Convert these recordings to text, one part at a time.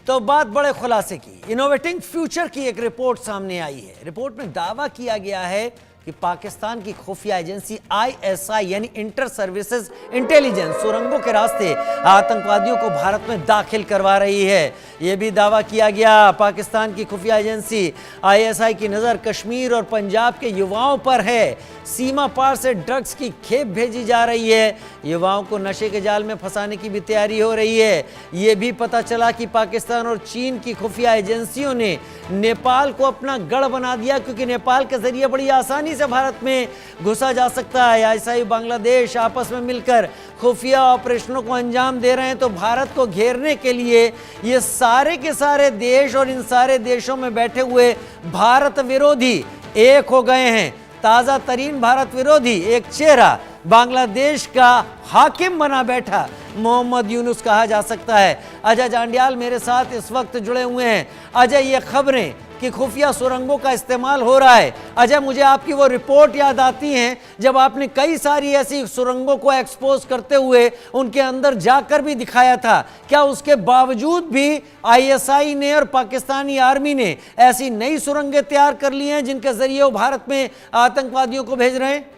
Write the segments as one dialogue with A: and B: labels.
A: तो बात बड़े खुलासे की, इनोवेटिंग फ्यूचर की एक रिपोर्ट सामने आई है। रिपोर्ट में दावा किया गया है कि पाकिस्तान की खुफिया एजेंसी आईएसआई यानी इंटर सर्विसेज इंटेलिजेंस सुरंगों के रास्ते आतंकवादियों को भारत में दाखिल करवा रही है। यह भी दावा किया गया पाकिस्तान की खुफिया एजेंसी आईएसआई की नज़र कश्मीर और पंजाब के युवाओं पर है। सीमा पार से ड्रग्स की खेप भेजी जा रही है। युवाओं को नशे के जाल में फंसाने की भी तैयारी हो रही है। यह भी पता चला कि पाकिस्तान और चीन की खुफिया एजेंसियों ने नेपाल को अपना गढ़ बना दिया, क्योंकि नेपाल के जरिए बड़ी आसानी से भारत में घुसा जा सकता है। आईएसआई बांग्लादेश आपस में मिलकर खुफिया ऑपरेशनों को अंजाम दे रहे हैं। तो भारत को घेरने के लिए ये सारे के सारे देश और इन सारे देशों में बैठे हुए भारत विरोधी एक हो गए हैं। ताजा तरीन भारत विरोधी एक चेहरा बांग्लादेश का हाकिम बना बैठा मोहम्मद यूनुस कहा जा सकता है। अजय जांडियाल मेरे साथ इस वक्त जुड़े हुए हैं। अजय, ये खबरें कि खुफिया सुरंगों का इस्तेमाल हो रहा है, अजय मुझे आपकी वो रिपोर्ट याद आती हैं जब आपने कई सारी ऐसी सुरंगों को एक्सपोज करते हुए उनके अंदर जाकर भी दिखाया था। क्या उसके बावजूद भी आईएसआई ने और पाकिस्तानी आर्मी ने ऐसी नई सुरंगें तैयार कर ली हैं जिनके जरिए वो भारत में आतंकवादियों को भेज रहे हैं?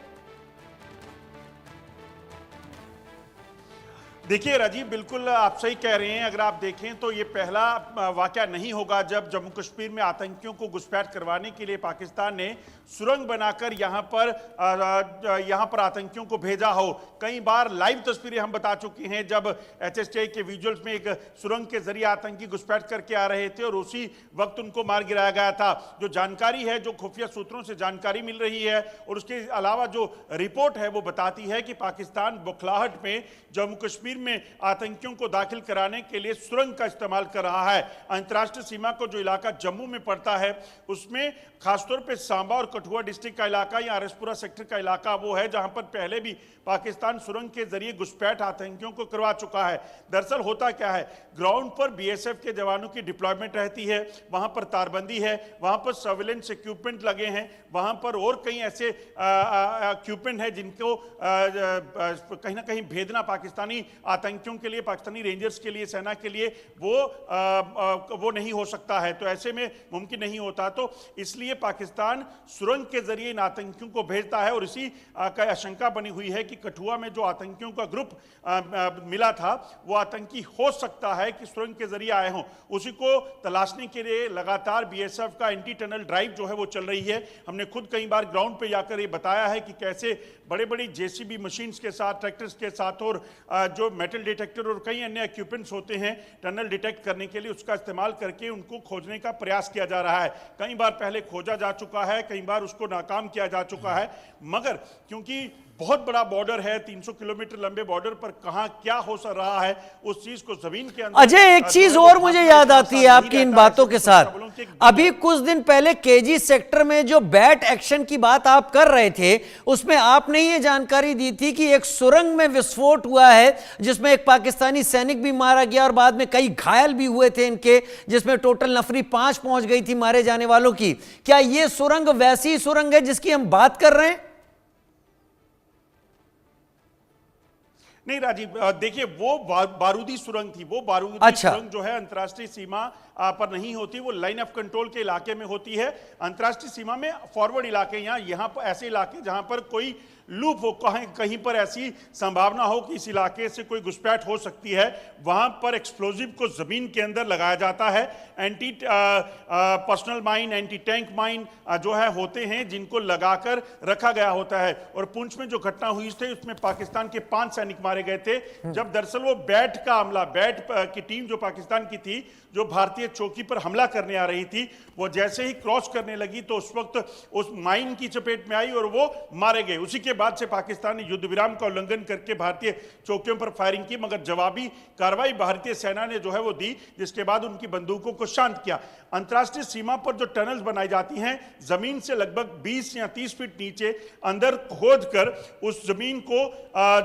B: देखिए राजीव, बिल्कुल आप सही कह रहे हैं। अगर आप देखें तो ये पहला वाकया नहीं होगा जब जम्मू कश्मीर में आतंकियों को घुसपैठ करवाने के लिए पाकिस्तान ने सुरंग बनाकर यहाँ पर आतंकियों को भेजा हो। कई बार लाइव तस्वीरें हम बता चुके हैं जब एचएसटीआई के विजुअल्स में एक सुरंग के जरिए आतंकी घुसपैठ करके आ रहे थे और उसी वक्त उनको मार गिराया गया था। जो जानकारी है, जो खुफिया सूत्रों से जानकारी मिल रही है और उसके अलावा जो रिपोर्ट है वो बताती है कि पाकिस्तान बौखलाहट में जम्मू कश्मीर में आतंकियों को दाखिल कराने के लिए सुरंग का इस्तेमाल कर रहा है। अंतर्राष्ट्रीय सीमा को जो इलाका जम्मू में पड़ता है उसमें खासतौर पे सांबा और कठुआ डिस्ट्रिक्ट का इलाका या आरएसपुरा सेक्टर का इलाका वो है जहां पर पहले भी पाकिस्तान सुरंग के जरिए घुसपैठ आतंकियों को करवा चुका है। दरअसल होता क्या है, ग्राउंड पर बीएसएफ के जवानों की डिप्लॉयमेंट रहती है, वहां पर तारबंदी है, वहां पर सर्विलेंस इक्विपमेंट लगे हैं, वहां पर और कई ऐसे इक्विपमेंट है जिनको कहीं ना कहीं भेजना पाकिस्तानी आतंकियों के लिए, पाकिस्तानी रेंजर्स के लिए, सेना के लिए वो नहीं हो सकता है। तो ऐसे में मुमकिन नहीं होता। तो इसलिए पाकिस्तान सुरंग के जरिए इन आतंकियों को भेजता है और इसी का आशंका बनी हुई है कि कठुआ में जो आतंकियों का ग्रुप मिला था वो आतंकी हो सकता है कि सुरंग के जरिए आए हों। उसी को तलाशने के लिए लगातार बीएसएफ का एंटी टनल ड्राइव जो है वो चल रही है। हमने खुद कई बार ग्राउंड पे जाकर ये बताया है कि कैसे बड़े बड़ी जेसीबी मशीन्स के साथ, ट्रैक्टर्स के साथ और जो मेटल डिटेक्टर और कई अन्य इक्विपमेंट्स होते हैं टनल डिटेक्ट करने के लिए, उसका इस्तेमाल करके उनको खोजने का प्रयास किया जा रहा है। कई बार पहले खोजा जा चुका है, कई बार उसको नाकाम किया जा चुका है, मगर क्योंकि बहुत बड़ा बॉर्डर है, 300 किलोमीटर लंबे बॉर्डर पर कहां क्या हो रहा है उस चीज को जमीन के अंदर।
A: अजय, एक चीज और मुझे याद आती है आपकी इन बातों के साथ। अभी कुछ दिन पहले केजी सेक्टर में जो बैट एक्शन की बात आप कर रहे थे उसमें आपने ये जानकारी दी थी कि एक सुरंग में विस्फोट हुआ है जिसमें एक पाकिस्तानी सैनिक भी मारा गया और बाद में कई घायल भी हुए थे इनके, जिसमें टोटल नफरी 5 पहुंच गई थी मारे जाने वालों की। क्या ये सुरंग वैसी सुरंग है जिसकी हम बात कर रहे हैं?
B: नहीं राजीव, देखिए वो बारूदी सुरंग थी। वो बारूदी सुरंग जो है अंतर्राष्ट्रीय सीमा पर नहीं होती, वो लाइन ऑफ कंट्रोल के इलाके में होती है। अंतर्राष्ट्रीय सीमा में फॉरवर्ड इलाके, यहाँ पर ऐसे इलाके जहां पर कोई लूप हो, कहीं पर ऐसी संभावना हो कि इस इलाके से कोई घुसपैठ हो सकती है, वहां पर एक्सप्लोजिव को जमीन के अंदर लगाया जाता है। Anti personal mine, anti tank mine जो है होते हैं जिनको लगाकर रखा गया होता है। और पुंछ में जो घटना हुई थी उसमें पाकिस्तान के 5 सैनिक मारे गए थे जब दरअसल वो बैट का हमला, बैट की टीम जो पाकिस्तान की थी जो भारतीय चौकी पर हमला करने आ रही थी, वो जैसे ही क्रॉस करने लगी तो उस वक्त उस माइन की चपेट में आई और वो मारे गए। उसी के बाद से पाकिस्तान ने युद्ध विराम का उल्लंघन करके भारतीय चौकियों पर फायरिंग की, मगर जवाबी कार्रवाई भारतीय सेना ने जो है वो दी, जिसके बाद उनकी बंदूकों को शांत किया। अंतर्राष्ट्रीय सीमा पर जो टनल्स बनाई जाती हैं जमीन से लगभग 20 या 30 फीट नीचे अंदर खोद कर उस जमीन को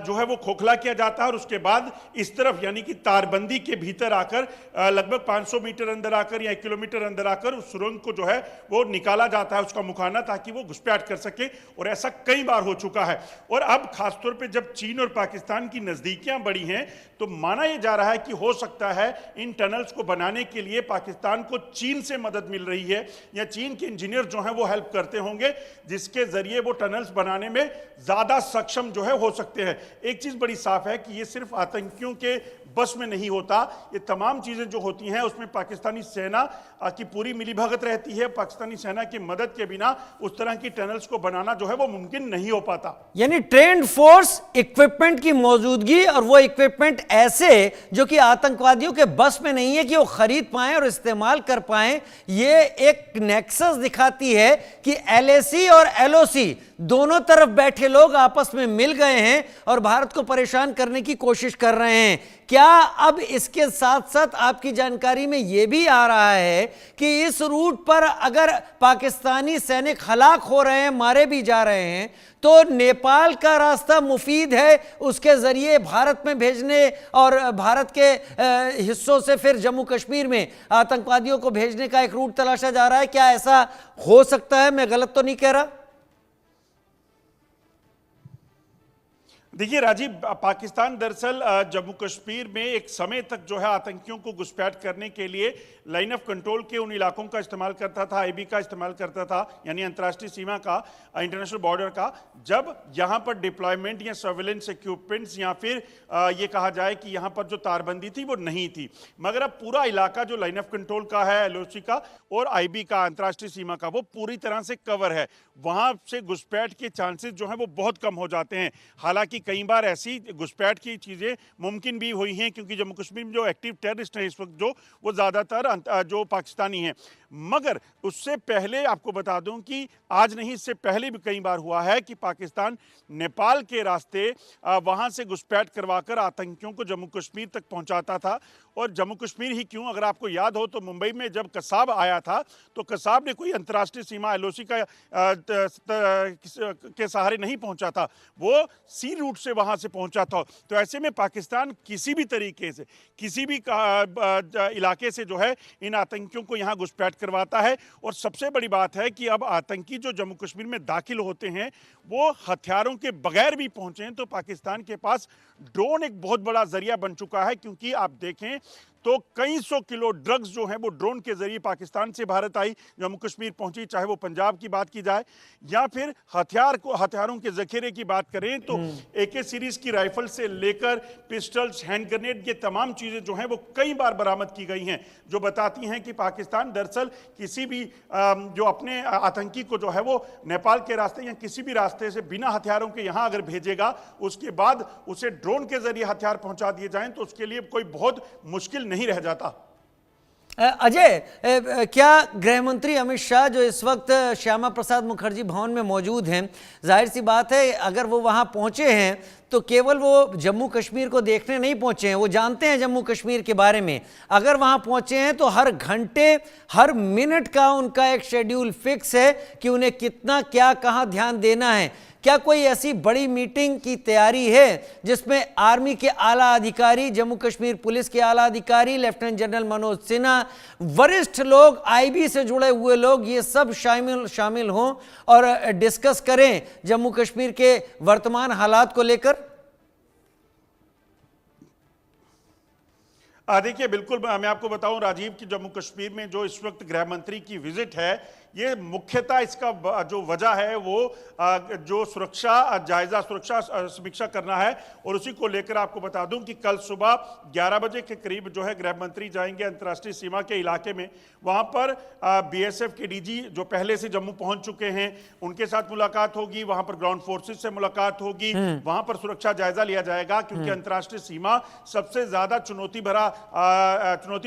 B: जो है वो खोखला किया जाता है और उसके बाद इस तरफ यानी कि तारबंदी के भीतर आकर लगभग 500 मीटर मीटर अंदर आकर या 1 किलोमीटर अंदर आकर उस सुरंग को जो है वो निकाला जाता है, उसका मुखाना, ताकि वो घुसपैठ कर सके। और ऐसा कई बार हो चुका है। और अब खासतौर पे जब चीन और पाकिस्तान की नजदीकियां बढ़ी हैं, तो माना यह जा रहा है कि हो सकता है इन टनल्स को बनाने के लिए पाकिस्तान को चीन से मदद मिल रही है, या चीन के इंजीनियर जो हैं वो हेल्प करते होंगे, जिसके जरिए वो टनल्स बनाने में ज्यादा सक्षम जो है हो सकते हैं। एक चीज बड़ी साफ है कि ये सिर्फ आतंकियों के बस में नहीं होता, ये तमाम चीजें जो होती हैं उसमें पाकिस्तानी सेना की पूरी मिलीभगत रहती है। पाकिस्तानी सेना की मदद के बिना उस तरह की टनल्स को बनाना जो है वो मुमकिन नहीं हो पाता।
A: यानी ट्रेंड फोर्स, इक्विपमेंट की मौजूदगी, और वो इक्विपमेंट ऐसे जो कि आतंकवादियों के बस में नहीं है कि वो खरीद पाएं और इस्तेमाल कर पाएं। ये एक नेक्सस दिखाती है कि एलएसी और एलओसी दोनों तरफ बैठे लोग आपस में मिल गए हैं और भारत को परेशान करने की कोशिश कर रहे हैं। क्या अब इसके साथ साथ आपकी जानकारी में यह भी आ रहा है कि इस रूट पर अगर पाकिस्तानी सैनिक हलाक हो रहे हैं, मारे भी जा रहे हैं, तो नेपाल का रास्ता मुफीद है उसके जरिए भारत में भेजने और भारत के हिस्सों से फिर जम्मू कश्मीर में आतंकवादियों को भेजने का एक रूट तलाशा जा रहा है? क्या ऐसा हो सकता है? मैं गलत तो नहीं कह रहा?
B: देखिए राजीव, पाकिस्तान दरअसल जम्मू कश्मीर में एक समय तक जो है आतंकियों को घुसपैठ करने के लिए लाइन ऑफ कंट्रोल के उन इलाकों का इस्तेमाल करता था, आईबी का इस्तेमाल करता था, यानी अंतर्राष्ट्रीय सीमा का, इंटरनेशनल बॉर्डर का। जब यहाँ पर डिप्लॉयमेंट या सर्वेलेंस इक्विपमेंट्स या फिर ये कहा जाए कि यहाँ पर जो तारबंदी थी वो नहीं थी, मगर अब पूरा इलाका जो लाइन ऑफ कंट्रोल का है, एलओसी का और आईबी का, अंतर्राष्ट्रीय सीमा का, वो पूरी तरह से कवर है। वहाँ से घुसपैठ के चांसेस जो हैं वो बहुत कम हो जाते हैं। हालांकि कई बार ऐसी घुसपैठ की चीज़ें मुमकिन भी हुई हैं, क्योंकि जम्मू कश्मीर में जो एक्टिव टेररिस्ट हैं इस वक्त जो, वो ज़्यादातर जो पाकिस्तानी हैं। मगर उससे पहले आपको बता दूं कि आज नहीं, इससे पहले भी कई बार हुआ है कि पाकिस्तान नेपाल के रास्ते वहां से घुसपैठ करवाकर आतंकियों को जम्मू कश्मीर तक पहुंचाता था। और जम्मू कश्मीर ही क्यों, अगर आपको याद हो तो मुंबई में जब कसाब आया था तो कसाब ने कोई अंतर्राष्ट्रीय सीमा एलओसी का के सहारे नहीं पहुंचा था, वो सी रूट से वहां से पहुंचा था। तो ऐसे में पाकिस्तान किसी भी तरीके से, किसी भी इलाके से जो है इन आतंकियों को यहाँ घुसपैठ करवाता है। और सबसे बड़ी बात है कि अब आतंकी जो जम्मू कश्मीर में दाखिल होते हैं वो हथियारों के बगैर भी पहुंचे हैं। तो पाकिस्तान के पास ड्रोन एक बहुत बड़ा जरिया बन चुका है, क्योंकि आप देखें तो कई 100 किलो ड्रग्स जो हैं वो ड्रोन के जरिए पाकिस्तान से भारत आई, जम्मू कश्मीर पहुंची, चाहे वो पंजाब की बात की जाए या फिर हथियारों के जखीरे की बात करें तो एके सीरीज की राइफल से लेकर पिस्टल्स, हैंड ग्रेनेड, ये तमाम चीजें जो हैं वो कई बार बरामद की गई हैं, जो बताती हैं कि पाकिस्तान दरअसल किसी भी जो अपने आतंकी को जो है वो नेपाल के रास्ते या किसी भी रास्ते से बिना हथियारों के यहां अगर भेजेगा, उसके बाद उसे ड्रोन के जरिए हथियार पहुंचा दिए जाएं, तो उसके लिए कोई बहुत मुश्किल नहीं रह जाता।
A: अजय, क्या गृह मंत्री अमित शाह जो इस वक्त श्यामा प्रसाद मुखर्जी भवन में मौजूद हैं, जाहिर सी बात है अगर वो वहां पहुंचे हैं तो केवल वो जम्मू कश्मीर को देखने नहीं पहुंचे हैं, वो जानते हैं जम्मू कश्मीर के बारे में। अगर वहां पहुंचे हैं तो हर घंटे, हर मिनट का उनका एक शेड्यूल फिक्स है कि उन्हें कितना, क्या, कहां ध्यान देना है। क्या कोई ऐसी बड़ी मीटिंग की तैयारी है जिसमें आर्मी के आला अधिकारी, जम्मू कश्मीर पुलिस के आला अधिकारी, लेफ्टिनेंट जनरल मनोज सिन्हा, वरिष्ठ लोग, आईबी से जुड़े हुए लोग, ये सब शामिल हों और डिस्कस करें जम्मू कश्मीर के वर्तमान हालात को लेकर?
B: देखिए, बिल्कुल मैं आपको बताऊं राजीव कि जम्मू कश्मीर में जो इस वक्त गृह मंत्री की विजिट है, ये मुख्यतः इसका जो वजह है वो जो सुरक्षा समीक्षा करना है। और उसी को लेकर आपको बता दूं कि कल सुबह 11 बजे के करीब जो है गृह मंत्री जाएंगे अंतर्राष्ट्रीय सीमा के इलाके में। वहां पर बीएसएफ के डीजी जो पहले से जम्मू पहुंच चुके हैं उनके साथ मुलाकात होगी, वहां पर ग्राउंड फोर्सेस से मुलाकात होगी, वहां पर सुरक्षा जायजा लिया जाएगा, क्योंकि अंतर्राष्ट्रीय सीमा सबसे ज्यादा चुनौती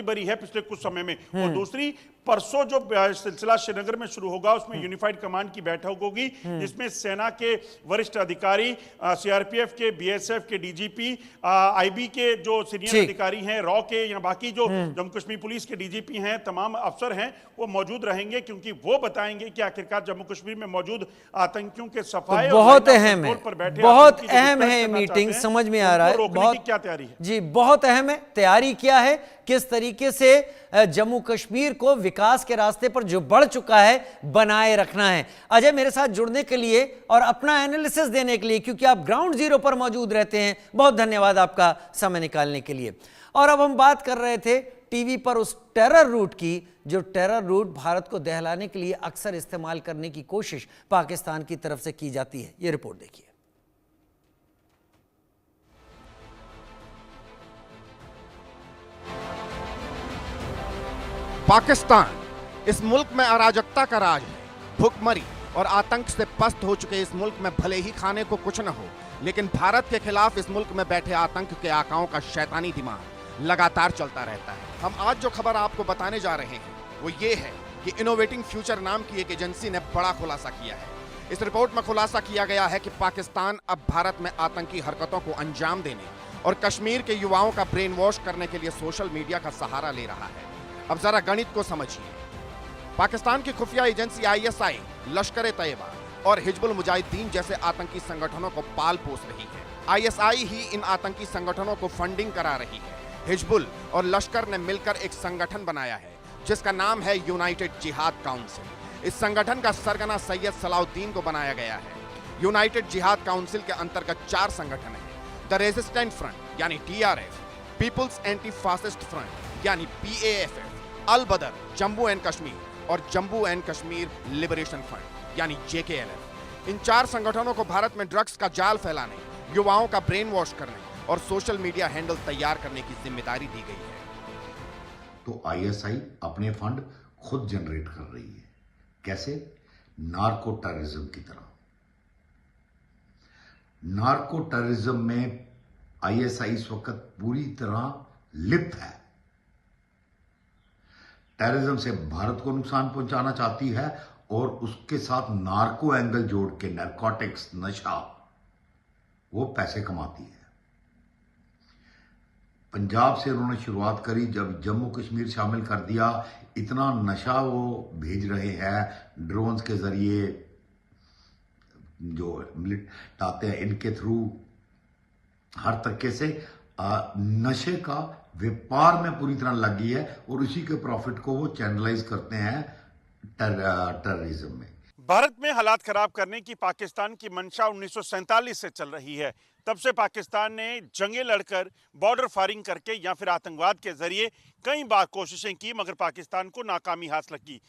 B: भरी है पिछले कुछ समय में। और दूसरी, परसों जो सिलसिला श्रीनगर में शुरू होगा उसमें यूनिफाइड कमांड की बैठक होगी, जिसमें सेना के वरिष्ठ अधिकारी, सीआरपीएफ के, बीएसएफ के डीजीपी, आईबी के जो सीनियर अधिकारी हैं, रॉ के या बाकी जो जम्मू कश्मीर पुलिस के डीजीपी हैं, तमाम अफसर हैं, वो मौजूद रहेंगे, क्योंकि वो बताएंगे कि आखिरकार जम्मू कश्मीर में मौजूद आतंकियों के सफाई
A: बहुत अहम है, बहुत अहम है मीटिंग, समझ में आ रहा है।
B: बहुत क्या तैयारी है
A: जी, बहुत अहम है। तैयारी क्या है, किस तरीके से जम्मू कश्मीर को विकास के रास्ते पर जो बढ़ चुका है बनाए रखना है। अजय, मेरे साथ जुड़ने के लिए और अपना एनालिसिस देने के लिए, क्योंकि आप ग्राउंड जीरो पर मौजूद रहते हैं, बहुत धन्यवाद आपका समय निकालने के लिए। और अब हम बात कर रहे थे टीवी पर उस टेरर रूट की, जो टेरर रूट भारत को दहलाने के लिए अक्सर इस्तेमाल करने की कोशिश पाकिस्तान की तरफ से की जाती है। यह रिपोर्ट देखिए।
C: पाकिस्तान इस मुल्क में अराजकता का राज है। भुखमरी और आतंक से पस्त हो चुके इस मुल्क में भले ही खाने को कुछ न हो, लेकिन भारत के खिलाफ इस मुल्क में बैठे आतंक के आकाओं का शैतानी दिमाग लगातार चलता रहता है। हम आज जो खबर आपको बताने जा रहे हैं वो ये है कि इनोवेटिंग फ्यूचर नाम की एक एजेंसी ने बड़ा खुलासा किया है। इस रिपोर्ट में खुलासा किया गया है कि पाकिस्तान अब भारत में आतंकी हरकतों को अंजाम देने और कश्मीर के युवाओं का ब्रेन वॉश करने के लिए सोशल मीडिया का सहारा ले रहा है। अब जरा गणित को समझिए। पाकिस्तान की खुफिया एजेंसी आईएसआई, लश्कर-ए-तैयबा और हिजबुल मुजाहिदीन जैसे आतंकी संगठनों को पाल पोस रही है। आईएसआई ही इन आतंकी संगठनों को फंडिंग करा रही है। हिजबुल और लश्कर ने मिलकर एक संगठन बनाया है जिसका नाम है यूनाइटेड जिहाद काउंसिल। इस संगठन का सरगना सैयद सलाउद्दीन को बनाया गया है। यूनाइटेड जिहाद काउंसिल के अंतर्गत 4 संगठन हैं। द रेजिस्टेंट फ्रंट यानी TRF, people's anti fascist front यानी पीएएफएफ, अल बदर जम्मू एंड कश्मीर और Jammu and Kashmir liberation front यानी जेकेएलएफ। इन 4 संगठनों को भारत में ड्रग्स का जाल फैलाने, युवाओं का ब्रेन वॉश करने और सोशल मीडिया हैंडल तैयार करने की जिम्मेदारी दी गई है।
D: तो आईएसआई अपने फंड खुद जनरेट कर रही है। कैसे? नार्को टेररिज्म की तरह। नार्को टेररिज्म में आईएसआई इस वक्त पूरी तरह लिप्त है। टेररिज्म से भारत को नुकसान पहुंचाना चाहती है और उसके साथ नार्को एंगल जोड़ के, नारकोटिक्स, नशा, वो पैसे कमाती है। पंजाब से उन्होंने शुरुआत करी, जब जम्मू कश्मीर शामिल कर दिया, इतना नशा वो भेज रहे हैं ड्रोन्स के जरिए, जो मिलिट आते हैं इनके थ्रू, हर तरीके से नशे का व्यापार में पूरी तरह लगी है और उसी के प्रॉफिट को वो चैनलाइज करते हैं टेररिज्म में।
B: भारत में हालात खराब करने की पाकिस्तान की मंशा 1947 से चल रही है। तब से पाकिस्तान ने जंगें लड़कर, बॉर्डर फायरिंग करके या फिर आतंकवाद के जरिए कई बार कोशिशें की, मगर पाकिस्तान को नाकामी हासिल की।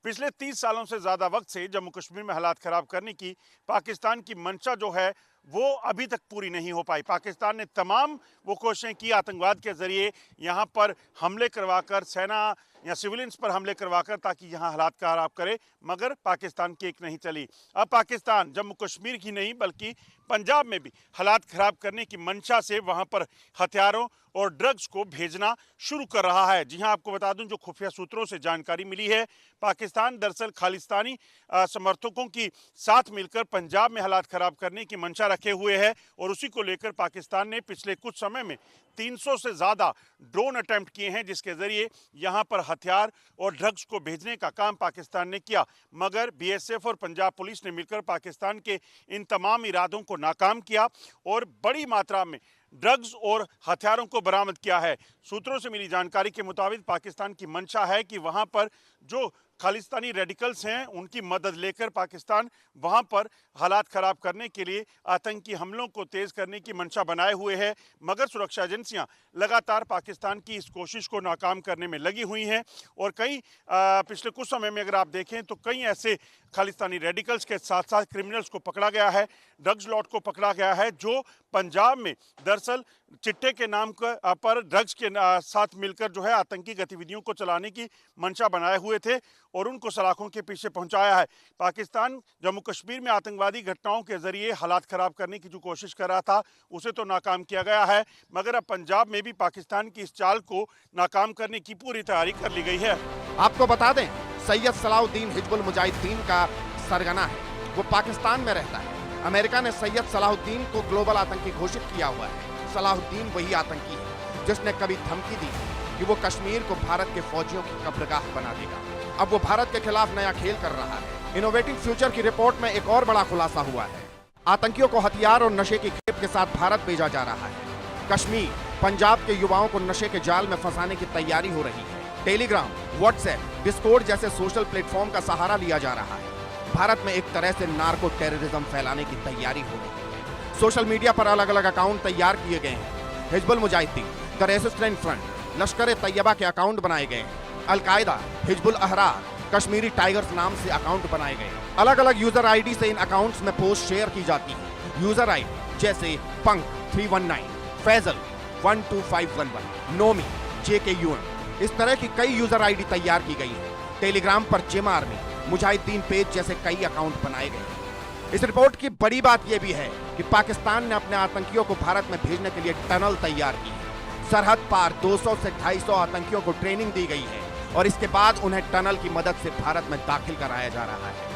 B: पिछले 30 सालों से ज्यादा वक्त से जम्मू कश्मीर में हालात खराब करने की पाकिस्तान की मंशा जो है वो अभी तक पूरी नहीं हो पाई। पाकिस्तान ने तमाम वो कोशिशें की आतंकवाद के जरिए यहाँ पर हमले करवाकर, सेना या सिविलियंस पर हमले करवाकर, ताकि यहाँ हालात खराब करे, मगर पाकिस्तान की एक नहीं चली। अब पाकिस्तान जम्मू कश्मीर की नहीं बल्कि पंजाब में भी हालात खराब करने की मंशा से वहाँ पर हथियारों और ड्रग्स को भेजना शुरू कर रहा है। जी हाँ, आपको बता दूं, जो खुफिया सूत्रों से जानकारी मिली है, पाकिस्तान दरअसल खालिस्तानी समर्थकों की साथ मिलकर पंजाब में हालात खराब करने की मंशा रखे हुए है और उसी को लेकर पाकिस्तान ने पिछले कुछ समय में 300 से ज़्यादा ड्रोन अटेम्प्ट किए हैं, जिसके ज़रिए यहाँ पर हथियार और ड्रग्स को भेजने का काम पाकिस्तान ने किया। मगर बीएसएफ और पंजाब पुलिस ने मिलकर पाकिस्तान के इन तमाम इरादों को नाकाम किया और बड़ी मात्रा में ड्रग्स और हथियारों को बरामद किया है। सूत्रों से मिली जानकारी के मुताबिक पाकिस्तान की मंशा है कि वहाँ पर जो खालिस्तानी रेडिकल्स हैं उनकी मदद लेकर पाकिस्तान वहाँ पर हालात ख़राब करने के लिए आतंकी हमलों को तेज़ करने की मंशा बनाए हुए है। मगर सुरक्षा एजेंसियाँ लगातार पाकिस्तान की इस कोशिश को नाकाम करने में लगी हुई हैं और कई पिछले कुछ समय में अगर आप देखें तो कई ऐसे खालिस्तानी रेडिकल्स के साथ साथ क्रिमिनल्स को पकड़ा गया है, ड्रग्स लॉट को पकड़ा गया है, जो पंजाब में दरअसल चिट्टे के नाम पर ड्रग्स के साथ मिलकर जो है आतंकी गतिविधियों को चलाने की मंशा बनाए हुए थे और उनको सलाखों के पीछे पहुंचाया है। पाकिस्तान जम्मू कश्मीर में आतंकवादी घटनाओं के जरिए हालात खराब करने की जो कोशिश कर रहा था उसे तो नाकाम किया गया है, मगर अब पंजाब में भी पाकिस्तान की इस चाल को नाकाम करने की पूरी तैयारी कर ली गई है।
C: आपको बता दें, सैयद सलाउद्दीन हिजबुल मुजाहिदीन का सरगना है, वो पाकिस्तान में रहता है। अमेरिका ने सैयद सलाहुद्दीन को ग्लोबल आतंकी घोषित किया हुआ है। सलाहुद्दीन वही आतंकी है जिसने कभी धमकी दी कि वो कश्मीर को भारत के फौजियों की कब्रगाह बना देगा। अब वो भारत के खिलाफ नया खेल कर रहा है। इनोवेटिंग फ्यूचर की रिपोर्ट में एक और बड़ा खुलासा हुआ है। आतंकियों को हथियार और नशे की खेप के साथ भारत भेजा जा रहा है। कश्मीर पंजाब के युवाओं को नशे के जाल में फंसाने की तैयारी हो रही है। टेलीग्राम, व्हाट्सएप, डिस्कॉर्ड जैसे सोशल प्लेटफॉर्म का सहारा लिया जा रहा है। भारत में एक तरह से नार्को टेररिज्म फैलाने की तैयारी हो रही है। सोशल मीडिया पर अलग अलग अकाउंट तैयार किए गए हैं। Hizbul Mujahideen, the resistant front, लश्कर तैयबा के अकाउंट बनाए गए हैं। अल-कायदा, हिजबुल अहरार, कश्मीरी टाइगर्स नाम से अकाउंट बनाए गए। अलग अलग यूजर आईडी से इन अकाउंट्स में पोस्ट शेयर की जाती है। यूजर आईडी जैसे पंक 319, फैजल 12511, नोमी, JKUM, इस तरह की कई यूजर आईडी तैयार की गई है। टेलीग्राम पर जिम आर्मी, मुजाहिदीन पेज जैसे कई अकाउंट बनाए गए हैं। इस रिपोर्ट की बड़ी बात यह भी है कि पाकिस्तान ने अपने आतंकियों को भारत में भेजने के लिए टनल तैयार की है। सरहद पार 200 से 250 आतंकियों को ट्रेनिंग दी गई है और इसके बाद उन्हें टनल की मदद से भारत में दाखिल कराया जा रहा है।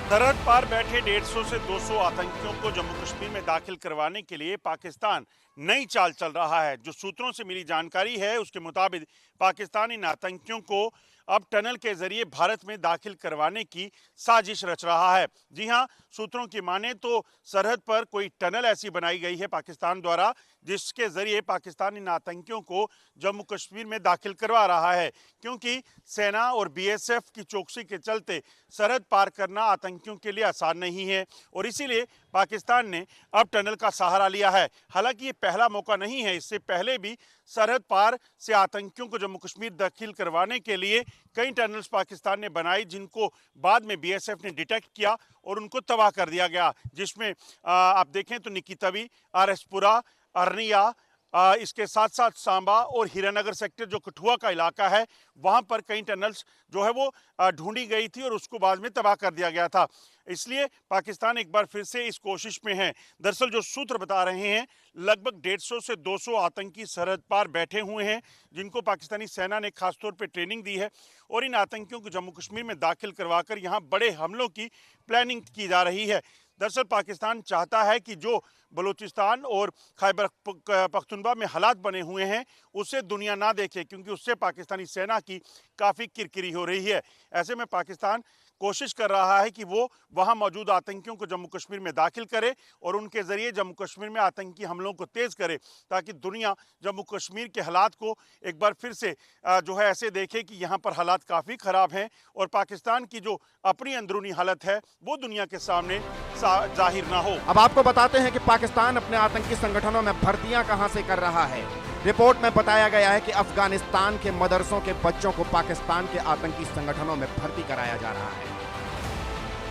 B: सरहद पार बैठे 150 से 200 आतंकियों को जम्मू कश्मीर में दाखिल करवाने के लिए पाकिस्तान नई चाल चल रहा है। जो सूत्रों से मिली जानकारी है उसके मुताबिक पाकिस्तान इन आतंकियों को अब टनल के जरिए भारत में दाखिल करवाने की साजिश रच रहा है। जी हां, सूत्रों की माने तो सरहद पर कोई टनल ऐसी बनाई गई है पाकिस्तान द्वारा जिसके जरिए पाकिस्तान इन आतंकियों को जम्मू कश्मीर में दाखिल करवा रहा है, क्योंकि सेना और BSF की चौकसी के चलते सरहद पार करना आतंकियों के लिए आसान नहीं है और इसीलिए पाकिस्तान ने अब टनल का सहारा लिया है। हालांकि ये पहला मौका नहीं है, इससे पहले भी सरहद पार से आतंकियों को जम्मू कश्मीर दाखिल करवाने के लिए कई टनल्स पाकिस्तान ने बनाई, जिनको बाद में BSF ने डिटेक्ट किया और उनको तबाह कर दिया गया। जिसमें आप देखें तो निकी तवी, RS-पुरा, अरनिया, इसके साथ साथ सांबा और हीरानगर सेक्टर जो कठुआ का इलाका है वहां पर कई टनल्स जो है वो ढूंढी गई थी और उसको बाद में तबाह कर दिया गया था। इसलिए पाकिस्तान एक बार फिर से इस कोशिश में है। दरअसल जो सूत्र बता रहे हैं लगभग 150 से 200 आतंकी सरहद पार बैठे हुए हैं जिनको पाकिस्तानी सेना ने खासतौर पर ट्रेनिंग दी है और इन आतंकियों को जम्मू कश्मीर में दाखिल करवाकर यहाँ बड़े हमलों की प्लानिंग की जा रही है। दरअसल पाकिस्तान चाहता है कि जो बलूचिस्तान और खैबर पख्तूनख्वा में हालात बने हुए हैं उसे दुनिया ना देखे, क्योंकि उससे पाकिस्तानी सेना की काफ़ी किरकिरी हो रही है। ऐसे में पाकिस्तान कोशिश कर रहा है कि वो वहाँ मौजूद आतंकियों को जम्मू कश्मीर में दाखिल करे और उनके ज़रिए जम्मू कश्मीर में आतंकी हमलों को तेज़ करे, ताकि दुनिया जम्मू कश्मीर के हालात को एक बार फिर से जो है ऐसे देखे कि यहाँ पर हालात काफ़ी ख़राब हैं और पाकिस्तान की जो अपनी अंदरूनी हालत है वो दुनिया के सामने जाहिर ना हो।
C: अब आपको बताते हैं कि पाकिस्तान अपने आतंकी संगठनों में भर्तियां कहां से कर रहा है। रिपोर्ट में बताया गया है कि अफगानिस्तान के मदरसों के बच्चों को पाकिस्तान के आतंकी संगठनों में भर्ती कराया जा रहा है।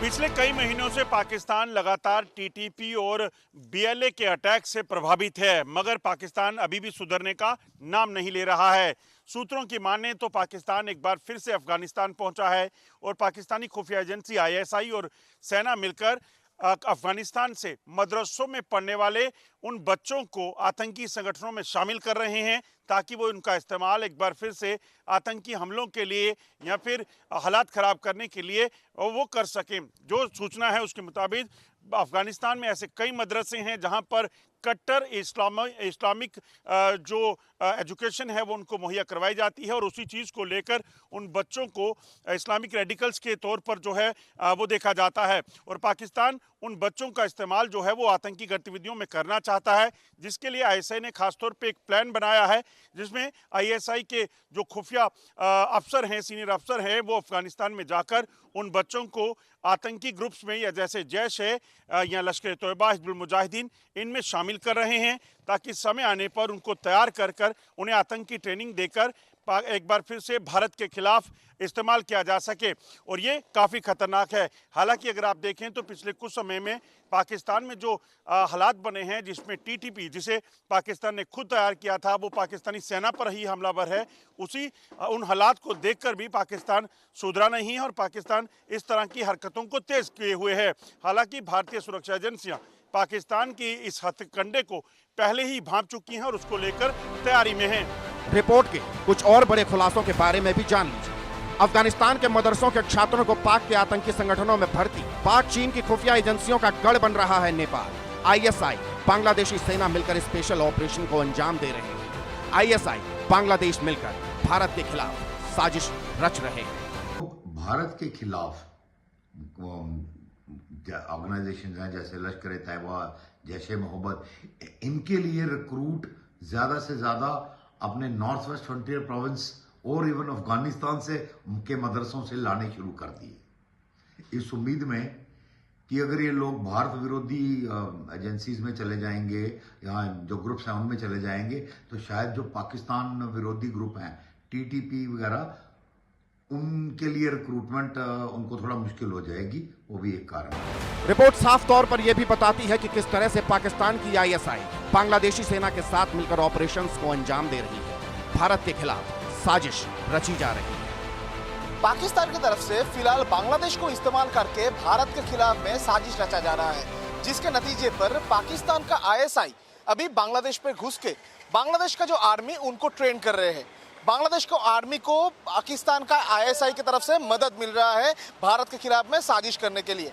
B: पिछले कई महीनों से पाकिस्तान लगातार TTP और BLA के अटैक से प्रभावित है, मगर पाकिस्तान अभी भी सुधरने का नाम नहीं ले रहा है। सूत्रों की माने तो पाकिस्तान एक बार फिर से अफगानिस्तान पहुंचा है और पाकिस्तानी खुफिया एजेंसी ISI और सेना मिलकर अफगानिस्तान से मदरसों में पढ़ने वाले उन बच्चों को आतंकी संगठनों में शामिल कर रहे हैं, ताकि वो उनका इस्तेमाल एक बार फिर से आतंकी हमलों के लिए या फिर हालात ख़राब करने के लिए वो कर सकें। जो सूचना है उसके मुताबिक अफगानिस्तान में ऐसे कई मदरसे हैं जहां पर कट्टर इस्लामिक जो एजुकेशन है वो उनको मुहैया करवाई जाती है और उसी चीज़ को लेकर उन बच्चों को इस्लामिक रेडिकल्स के तौर पर जो है वो देखा जाता है और पाकिस्तान उन बच्चों का इस्तेमाल जो है वो आतंकी गतिविधियों में करना चाहता है, जिसके लिए ISI ने खासतौर पे एक प्लान बनाया है जिसमें ISI के जो खुफिया अफसर हैं, सीनियर अफसर हैं, वो अफगानिस्तान में जाकर उन बच्चों को आतंकी ग्रुप्स में या जैसे जैश है या लश्कर तोयबा, हिजबुल मुजाहिदीन, इनमें शामिल कर रहे हैं, ताकि समय आने पर उनको तैयार कर कर उन्हें आतंकी ट्रेनिंग देकर एक बार फिर से भारत के खिलाफ इस्तेमाल किया जा सके और ये काफ़ी ख़तरनाक है। हालांकि अगर आप देखें तो पिछले कुछ समय में पाकिस्तान में जो हालात बने हैं जिसमें TTP जिसे पाकिस्तान ने खुद तैयार किया था वो पाकिस्तानी सेना पर ही हमलावर है, उन हालात को देखकर भी पाकिस्तान सुधरा नहीं है और पाकिस्तान इस तरह की हरकतों को तेज़ किए हुए है। हालांकि भारतीय सुरक्षा एजेंसियाँ पाकिस्तान की इस हथकंडे को पहले ही भांप चुकी हैं और उसको लेकर तैयारी में हैं।
C: रिपोर्ट के कुछ और बड़े खुलासों के बारे में भी जान लीजिए। अफगानिस्तान के मदरसों के छात्रों को पाक के आतंकी संगठनों में भर्ती। पाक चीन की खुफिया एजेंसियों का गढ़ बन रहा है नेपाल। ISI बांग्लादेशी सेना मिलकर स्पेशल ऑपरेशन को अंजाम दे रहे हैं। ISI बांग्लादेश मिलकर भारत के खिलाफ साजिश रच रहे हैं।
D: भारत के खिलाफ ऑर्गेनाइजेशन हैं जैसे लश्कर तैयबा, जैश ए मोहब्बत, इनके लिए रिक्रूट ज्यादा से ज्यादा अपने नॉर्थ वेस्ट फ्रंटियर प्रोविंस और इवन अफगानिस्तान से के मदरसों से लाने शुरू कर दिए, इस उम्मीद में कि अगर ये लोग भारत विरोधी एजेंसीज में चले जाएंगे या जो ग्रुप्स हैं उनमें चले जाएंगे तो शायद जो पाकिस्तान विरोधी ग्रुप हैं टीटीपी वगैरह, उनके लिए रिक्रूटमेंट उनको थोड़ा मुश्किल हो जाएगी, वो भी एक कारण है।
C: रिपोर्ट साफ तौर पर यह भी बताती है कि किस तरह से पाकिस्तान की आईएसआई बांग्लादेशी सेना के साथ मिलकर ऑपरेशंस को अंजाम दे रही है। भारत के खिलाफ साजिश रची जा रही है।
E: पाकिस्तान की तरफ से फिलहाल बांग्लादेश को इस्तेमाल करके भारत के खिलाफ में साजिश रचा जा रहा है, जिसके नतीजे पर पाकिस्तान का आईएसआई अभी बांग्लादेश पे घुस के बांग्लादेश का जो आर्मी उनको ट्रेन कर रहे हैं। बांग्लादेश को आर्मी को पाकिस्तान का आईएसआई की तरफ से मदद मिल रहा है भारत के खिलाफ में साजिश करने के लिए।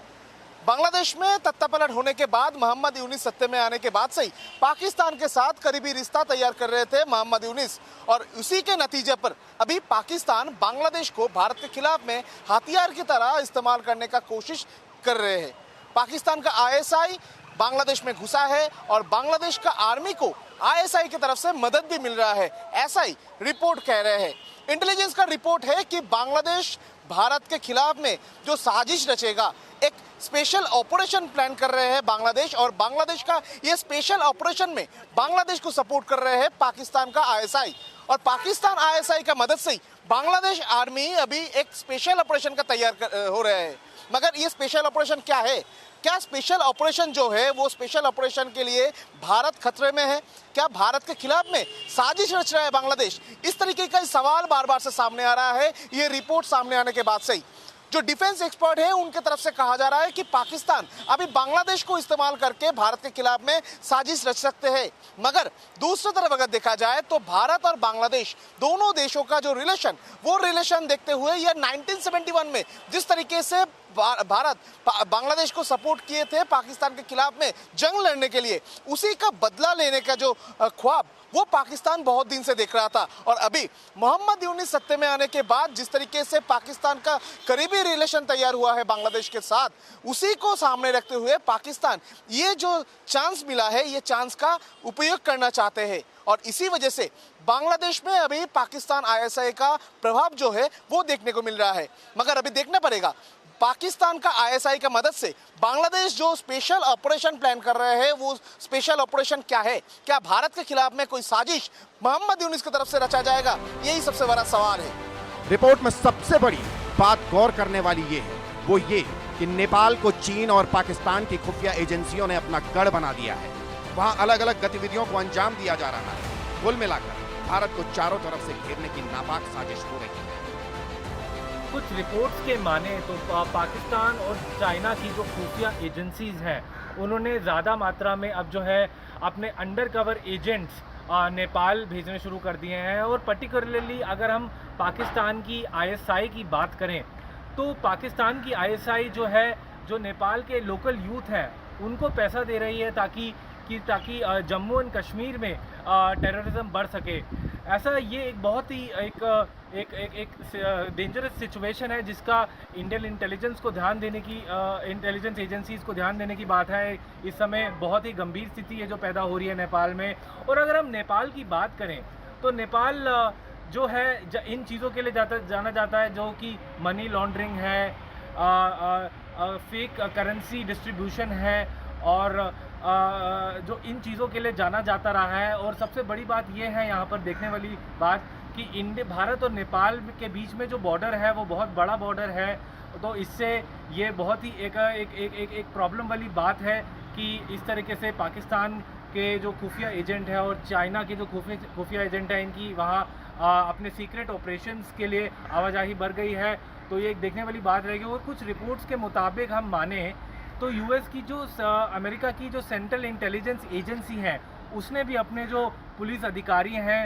E: बांग्लादेश में तख्तापलट होने के बाद मोहम्मद यूनिस सत्ते में आने के बाद से ही पाकिस्तान के साथ करीबी रिश्ता तैयार कर रहे थे मोहम्मद यूनिस, और उसी के नतीजे पर अभी पाकिस्तान बांग्लादेश को भारत के खिलाफ में हथियार की तरह इस्तेमाल करने का कोशिश कर रहे हैं। पाकिस्तान का आईएसआई बांग्लादेश में घुसा है और बांग्लादेश का आर्मी को आईएसआई की तरफ से मदद भी मिल रहा है, ऐसा ही रिपोर्ट कह रहे हैं। इंटेलिजेंस का रिपोर्ट है कि बांग्लादेश भारत के खिलाफ में जो साजिश रचेगा, एक स्पेशल ऑपरेशन प्लान कर रहे हैं बांग्लादेश, और बांग्लादेश का ये स्पेशल ऑपरेशन में बांग्लादेश को सपोर्ट कर रहे हैं पाकिस्तान का आईएसआई, और पाकिस्तान आईएसआई का मदद से बांग्लादेश आर्मी अभी एक स्पेशल ऑपरेशन का तैयार हो रहे हैं। मगर ये स्पेशल ऑपरेशन क्या है? क्या स्पेशल ऑपरेशन जो है वो स्पेशल ऑपरेशन के लिए भारत खतरे में है? क्या भारत के खिलाफ में साजिश रच रहा है बांग्लादेश? इस तरीके का सवाल बार बार से सामने आ रहा है ये रिपोर्ट सामने आने के बाद से ही। जो डिफेंस एक्सपर्ट है उनके तरफ से कहा जा रहा है कि पाकिस्तान अभी बांग्लादेश को इस्तेमाल करके भारत के खिलाफ में साजिश रच सकते हैं। मगर दूसरी तरफ अगर देखा जाए तो भारत और बांग्लादेश दोनों देशों का जो रिलेशन, वो रिलेशन देखते हुए यह 1971 में जिस तरीके से भारत बांग्लादेश को सपोर्ट किए थे पाकिस्तान के खिलाफ में जंग लड़ने के लिए, उसी का बदला लेने का जो ख्वाब वो पाकिस्तान बहुत दिन से देख रहा था। और अभी मोहम्मद यूनिस सत्ते में आने के बाद जिस तरीके से पाकिस्तान का करीबी रिलेशन तैयार हुआ है बांग्लादेश के साथ, उसी को सामने रखते हुए पाकिस्तान ये जो चांस मिला है ये चांस का उपयोग करना चाहते हैं, और इसी वजह से बांग्लादेश में अभी पाकिस्तान आईएसआई का प्रभाव जो है वो देखने को मिल रहा है। मगर अभी देखना पड़ेगा पाकिस्तान का आईएसआई का मदद से बांग्लादेश जो स्पेशल ऑपरेशन प्लान कर रहे हैं वो स्पेशल ऑपरेशन क्या है? क्या भारत के खिलाफ में कोई साजिश मोहम्मद यूनिस की तरफ से रचा जाएगा? यही सबसे बड़ा सवाल है।
C: रिपोर्ट में सबसे बड़ी बात गौर करने वाली ये है, वो ये कि नेपाल को चीन और पाकिस्तान की खुफिया एजेंसियों ने अपना गढ़ बना दिया है। वहां अलग अलग गतिविधियों को अंजाम दिया जा रहा है। कुल मिलाकर भारत को चारों तरफ से घेरने की नापाक साजिश हो रही है।
F: कुछ रिपोर्ट्स के माने तो पाकिस्तान और चाइना की जो खुफिया एजेंसीज हैं उन्होंने ज़्यादा मात्रा में अब जो है अपने अंडरकवर एजेंट्स नेपाल भेजने शुरू कर दिए हैं। और पर्टिकुलरली अगर हम पाकिस्तान की आईएसआई की बात करें तो पाकिस्तान की आईएसआई जो है, जो नेपाल के लोकल यूथ हैं उनको पैसा दे रही है ताकि जम्मू एंड कश्मीर में टेररिज्म बढ़ सके। ऐसा ये एक बहुत ही एक डेंजरस सिचुएशन है जिसका इंडियन इंटेलिजेंस को ध्यान देने की इंटेलिजेंस एजेंसीज़ को ध्यान देने की बात है। इस समय बहुत ही गंभीर स्थिति है जो पैदा हो रही है नेपाल में। और अगर हम नेपाल की बात करें तो नेपाल जो है इन चीज़ों के लिए जाना जाता है जो कि मनी लॉन्ड्रिंग है, फेक करेंसी डिस्ट्रीब्यूशन है, और जो इन चीज़ों के लिए जाना जाता रहा है। और सबसे बड़ी बात यह है यहाँ पर देखने वाली बात कि भारत और नेपाल के बीच में जो बॉर्डर है वो बहुत बड़ा बॉर्डर है। तो इससे ये बहुत ही एक प्रॉब्लम वाली बात है कि इस तरीके से पाकिस्तान के जो खुफिया एजेंट है और चाइना के जो खुफिया एजेंट है इनकी वहाँ अपने सीक्रेट ऑपरेशंस के लिए आवाजाही बढ़ गई है। तो ये एक देखने वाली बात रहेगी। और कुछ रिपोर्ट्स के मुताबिक हम माने तो यूएस की जो अमेरिका की जो सेंट्रल इंटेलिजेंस एजेंसी है उसने भी अपने जो पुलिस अधिकारी हैं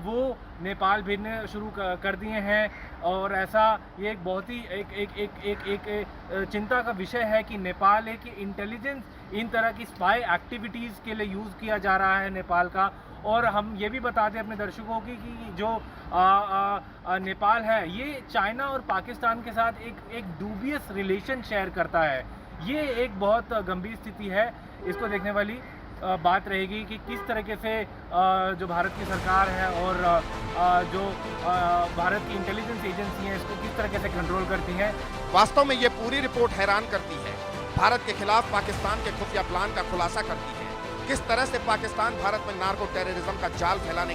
F: वो नेपाल भेजने शुरू कर दिए हैं। और ऐसा ये एक बहुत ही एक चिंता का विषय है कि नेपाल एक इंटेलिजेंस इन तरह की स्पाई एक्टिविटीज़ के लिए यूज़ किया जा रहा है नेपाल का। और हम ये भी बता दें अपने दर्शकों की कि जो नेपाल है ये चाइना और पाकिस्तान के साथ एक डूबियस रिलेशन शेयर करता है। ये एक बहुत गंभीर स्थिति है, इसको देखने वाली। बात रहेगी कि किस तरीके से जो भारत की सरकार है और जो भारत की इंटेलिजेंस एजेंसी है इसको किस तरीके से कंट्रोल करती हैं।
C: वास्तव में ये पूरी रिपोर्ट हैरान करती है। भारत के खिलाफ पाकिस्तान के खुफिया प्लान का खुलासा करती है। किस तरह से पाकिस्तान भारत में नार्को टेररिज्म का जाल फैलाने